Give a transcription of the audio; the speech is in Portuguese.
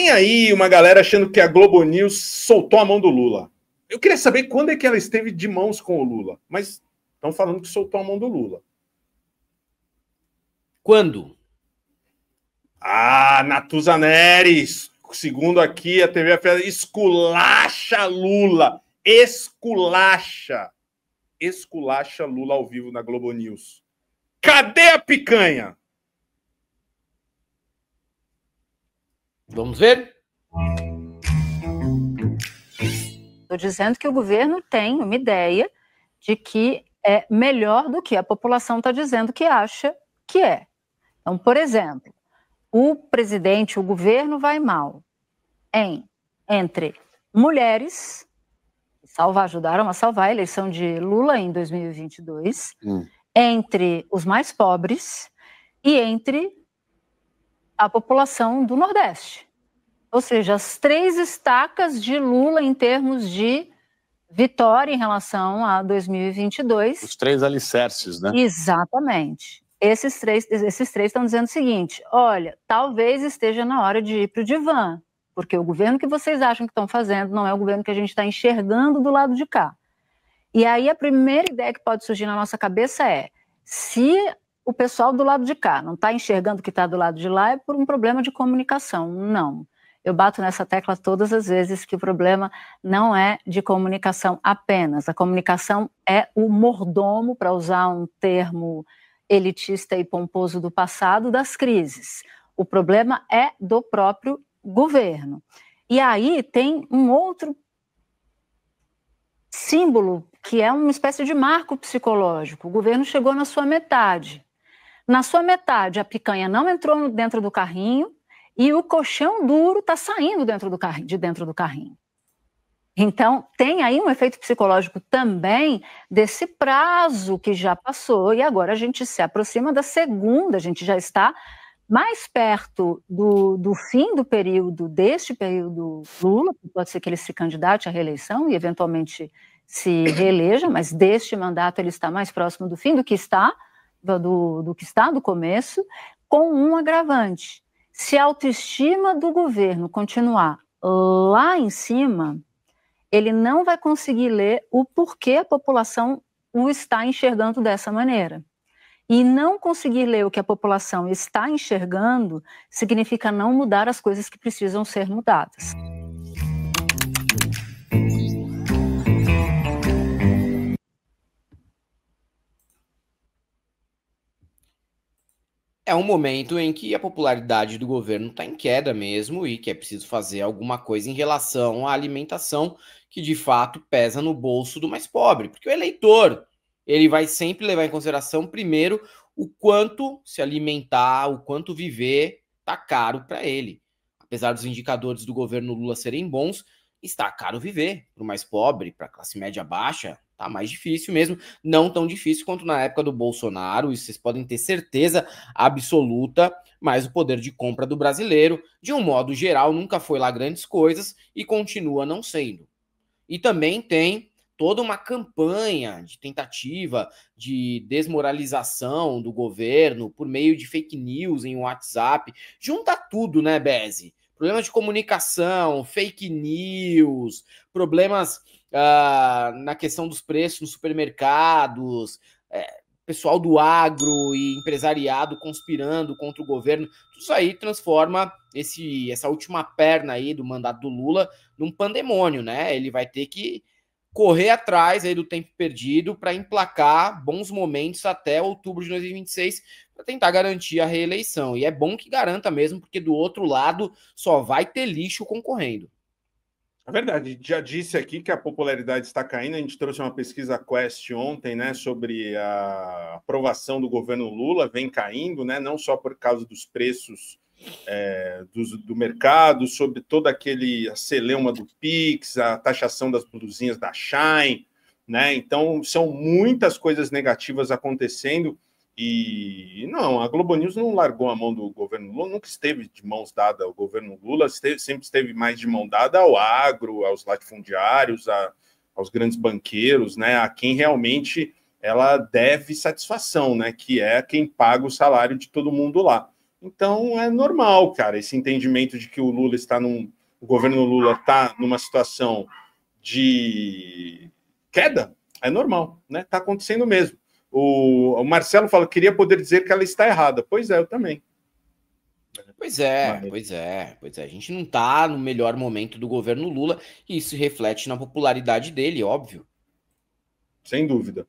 Tem aí uma galera achando que a Globo News soltou a mão do Lula. Eu queria saber quando é que ela esteve de mãos com o Lula, mas estão falando que soltou a mão do Lula. Quando? Natuza Neres, segundo aqui a TV esculacha Lula. Esculacha Lula ao vivo na Globo News. Cadê a picanha? Vamos ver? Estou dizendo que o governo tem uma ideia de que é melhor do que a população está dizendo que acha que é. Então, por exemplo, o presidente, o governo vai mal entre mulheres, ajudaram a salvar a eleição de Lula em 2022, entre os mais pobres e entre a população do Nordeste. Ou seja, as 3 estacas de Lula em termos de vitória em relação a 2022. Os 3 alicerces, né? Exatamente. Esses três estão dizendo o seguinte: olha, talvez esteja na hora de ir para o divã, porque o governo que vocês acham que estão fazendo não é o governo que a gente está enxergando do lado de cá. E aí a primeira ideia que pode surgir na nossa cabeça é: se o pessoal do lado de cá não está enxergando o que está do lado de lá, é por um problema de comunicação. Não. Eu bato nessa tecla todas as vezes que o problema não é de comunicação apenas. A comunicação é o mordomo, para usar um termo elitista e pomposo do passado, das crises. O problema é do próprio governo. E aí tem um outro símbolo, que é uma espécie de marco psicológico. O governo chegou na sua metade. Na sua metade, a picanha não entrou dentro do carrinho, e o colchão duro está saindo de dentro do carrinho. Então, tem aí um efeito psicológico também desse prazo que já passou, e agora a gente se aproxima da segunda, a gente já está mais perto do fim do período, deste período Lula, pode ser que ele se candidate à reeleição e eventualmente se reeleja, mas deste mandato ele está mais próximo do fim do que está do começo, com um agravante. Se a autoestima do governo continuar lá em cima, ele não vai conseguir ler o porquê a população o está enxergando dessa maneira. E não conseguir ler o que a população está enxergando significa não mudar as coisas que precisam ser mudadas. É um momento em que a popularidade do governo está em queda mesmo e que é preciso fazer alguma coisa em relação à alimentação, que de fato pesa no bolso do mais pobre. Porque o eleitor, ele vai sempre levar em consideração, primeiro, o quanto se alimentar, o quanto viver, está caro para ele. Apesar dos indicadores do governo Lula serem bons, está caro viver para o mais pobre, para a classe média baixa. Tá mais difícil mesmo, não tão difícil quanto na época do Bolsonaro, isso vocês podem ter certeza absoluta, mas o poder de compra do brasileiro, de um modo geral, nunca foi lá grandes coisas e continua não sendo. E também tem toda uma campanha de tentativa de desmoralização do governo por meio de fake news em WhatsApp. Junta tudo, né, Beze? Problemas de comunicação, fake news, problemas na questão dos preços nos supermercados, pessoal do agro e empresariado conspirando contra o governo, tudo isso aí transforma essa última perna aí do mandato do Lula num pandemônio, né? Ele vai ter que correr atrás aí do tempo perdido para emplacar bons momentos até outubro de 2026 para tentar garantir a reeleição. E é bom que garanta mesmo, porque do outro lado só vai ter lixo concorrendo. É verdade, já disse aqui que a popularidade está caindo. A gente trouxe uma pesquisa Quest ontem, né, sobre a aprovação do governo Lula, vem caindo, né, não só por causa dos preços do mercado, sobre todo aquele celeuma do Pix, a taxação das blusinhas da Shine, né? Então são muitas coisas negativas acontecendo. E não, a Globo News não largou a mão do governo Lula, nunca esteve de mãos dadas ao governo Lula, sempre esteve mais de mão dada ao agro, aos latifundiários, aos grandes banqueiros, né, a quem realmente ela deve satisfação, né, que é quem paga o salário de todo mundo lá. Então é normal, cara, esse entendimento de que o governo Lula está numa situação de queda, é normal, né? Está acontecendo mesmo. O Marcelo fala, queria poder dizer que ela está errada. Pois é, eu também. Pois é. A gente não está no melhor momento do governo Lula e isso reflete na popularidade dele, óbvio. Sem dúvida.